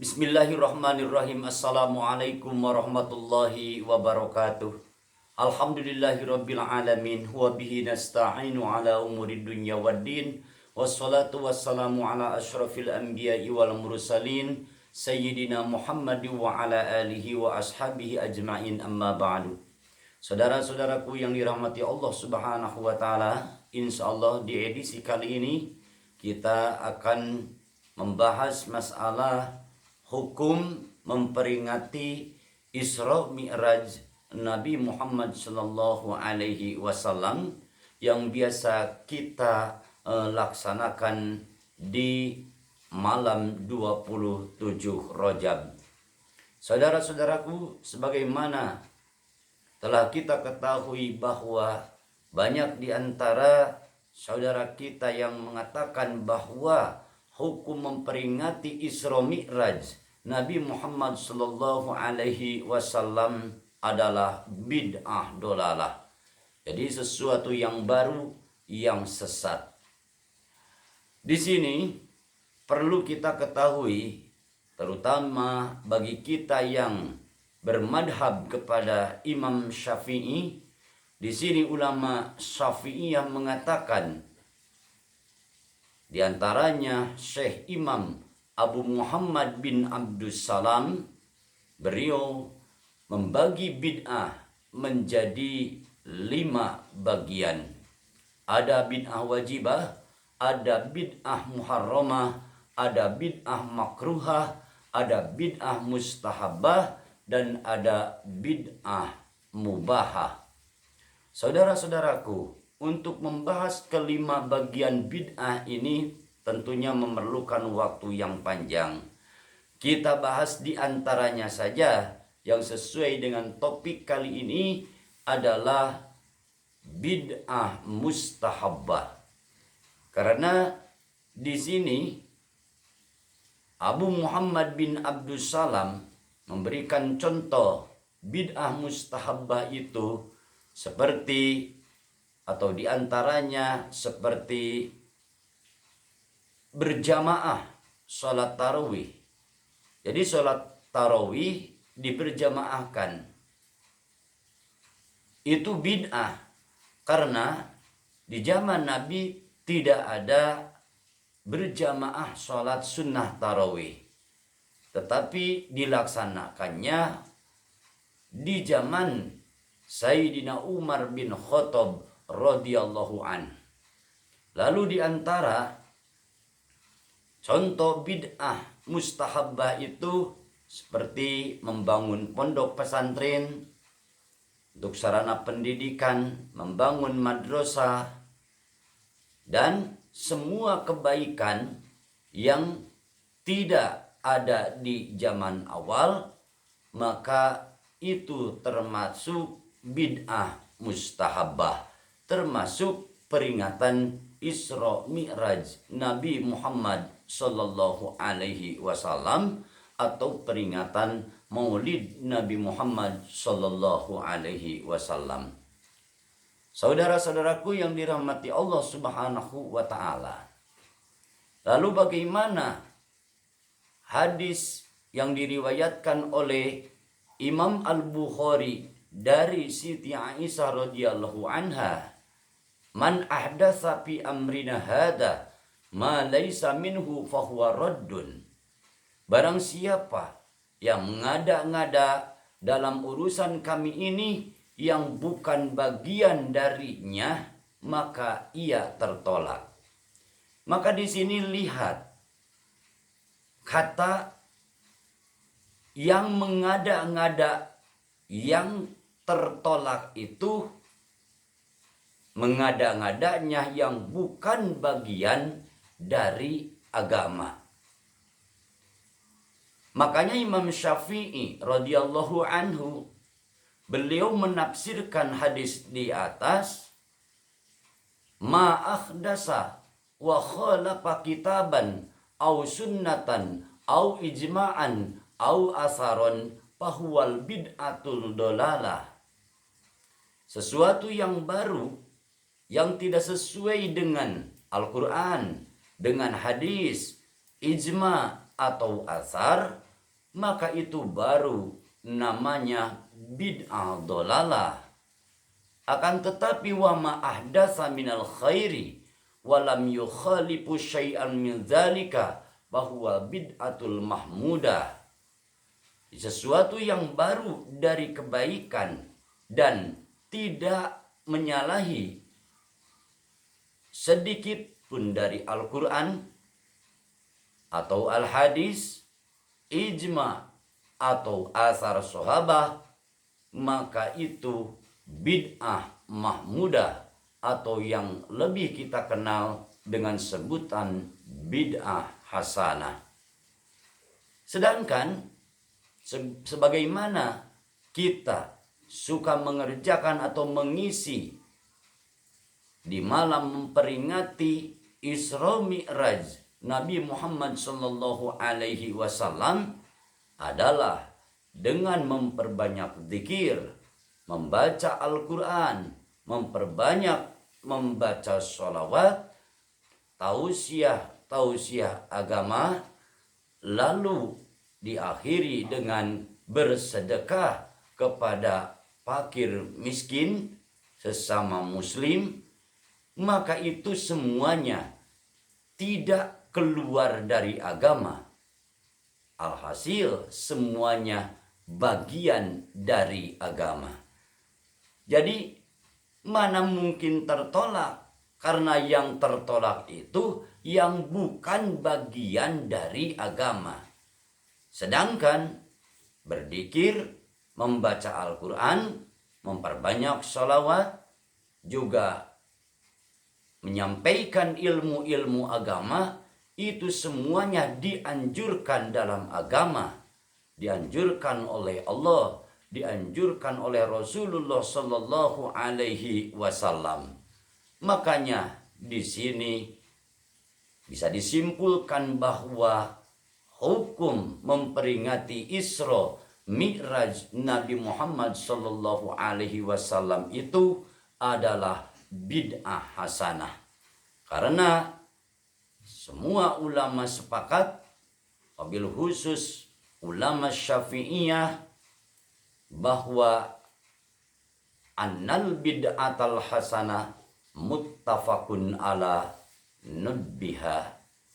Bismillahirrahmanirrahim. Assalamualaikum warahmatullahi wabarakatuh. Alhamdulillahirabbil alamin wa bihi nasta'inu ala umurid dunya waddin. Wassalatu wassalamu ala asyrafil anbiya'i wal mursalin sayyidina Muhammad wa ala alihi wa ashabihi ajma'in, amma ba'du. Saudara-saudaraku yang dirahmati Allah Subhanahu wa taala, insyaallah di edisi kali ini kita akan membahas masalah hukum memperingati Isra Mi'raj Nabi Muhammad sallallahu alaihi wasallam yang biasa kita laksanakan di malam 27 Rajab. Saudara-saudaraku, sebagaimana telah kita ketahui bahwa banyak di antara saudara kita yang mengatakan bahwa hukum memperingati Isra Mi'raj Nabi Muhammad sallallahu alaihi wasallam adalah bid'ah dolalah. Jadi sesuatu yang baru, yang sesat. Di sini perlu kita ketahui, terutama bagi kita yang bermadhab kepada Imam Syafi'i, di sini ulama Syafi'iyah mengatakan, di antaranya Syekh Imam Abu Muhammad bin Abdus Salam, beliau membagi bid'ah menjadi 5 bagian. Ada bid'ah wajibah, ada bid'ah muharramah, ada bid'ah makruhah, ada bid'ah mustahabah, dan ada bid'ah mubahah. Saudara-saudaraku, untuk membahas kelima bagian bid'ah ini tentunya memerlukan waktu yang panjang. Kita bahas di antaranya saja yang sesuai dengan topik kali ini adalah bid'ah mustahabbah. Karena di sini Abu Muhammad bin Abdus Salam memberikan contoh bid'ah mustahabbah itu seperti atau di antaranya seperti berjamaah sholat tarawih. Jadi sholat tarawih diberjamaahkan. Itu bid'ah karena di zaman Nabi tidak ada berjamaah sholat sunnah tarawih. Tetapi dilaksanakannya di zaman Sayyidina Umar bin Khattab radhiyallahu an. Lalu di antara contoh bid'ah mustahabbah itu seperti membangun pondok pesantren untuk sarana pendidikan, membangun madrasah, dan semua kebaikan yang tidak ada di zaman awal, maka itu termasuk bid'ah mustahabbah, termasuk peringatan Isra Mi'raj Nabi Muhammad sallallahu alaihi wasallam atau peringatan Maulid Nabi Muhammad sallallahu alaihi wasallam. Saudara-saudaraku yang dirahmati Allah Subhanahu wa taala. Lalu bagaimana hadis yang diriwayatkan oleh Imam Al-Bukhari dari Siti Aisyah radhiyallahu anha, man ahdatsa fi amrina hada ma laisa minhu fahuwa raddun. Barang siapa yang mengada-ngada dalam urusan kami ini yang bukan bagian darinya, maka ia tertolak. Maka di sini lihat kata yang mengada-ngada, yang tertolak itu mengada-ngadanya yang bukan bagian dari agama. Makanya Imam Syafi'i radhiyallahu anhu, beliau menafsirkan hadis di atas, ma akhdasa wa khalafa kitaban au sunnatan au ijma'an au asaron fahuwal bid'atul dolalah. Sesuatu yang baru yang tidak sesuai dengan Al-Quran, dengan hadis, ijma atau asar, maka itu baru namanya bid'ah dolalah. Akan tetapi wa ma ahdasa minal khairi walam yukhalifu syai'an min dzalika bahwa bid'atul mahmudah. Sesuatu yang baru dari kebaikan dan tidak menyalahi sedikit pun dari Al-Quran atau Al-Hadis, ijma atau asar sahabah, maka itu bid'ah mahmudah atau yang lebih kita kenal dengan sebutan bid'ah hasanah. Sedangkan sebagaimana kita suka mengerjakan atau mengisi di malam memperingati Isra Mi'raj Nabi Muhammad sallallahu alaihi wasallam adalah dengan memperbanyak zikir, membaca Al-Quran, memperbanyak membaca sholawat, tausiah agama, lalu diakhiri dengan bersedekah kepada fakir miskin sesama muslim, maka itu semuanya tidak keluar dari agama. Alhasil semuanya bagian dari agama. Jadi mana mungkin tertolak, karena yang tertolak itu yang bukan bagian dari agama. Sedangkan berzikir, membaca Al-Quran, memperbanyak sholawat, juga menyampaikan ilmu-ilmu agama, itu semuanya dianjurkan dalam agama, dianjurkan oleh Allah, dianjurkan oleh Rasulullah Sallallahu Alaihi Wasallam. Makanya di sini bisa disimpulkan bahwa hukum memperingati Isra Mi'raj Nabi Muhammad Sallallahu Alaihi Wasallam itu adalah bid'ah hasanah, karena semua ulama sepakat, wabil khusus ulama Syafi'iyah, bahwa annal bid'atal hasanah muttafaqun ala nudbiha.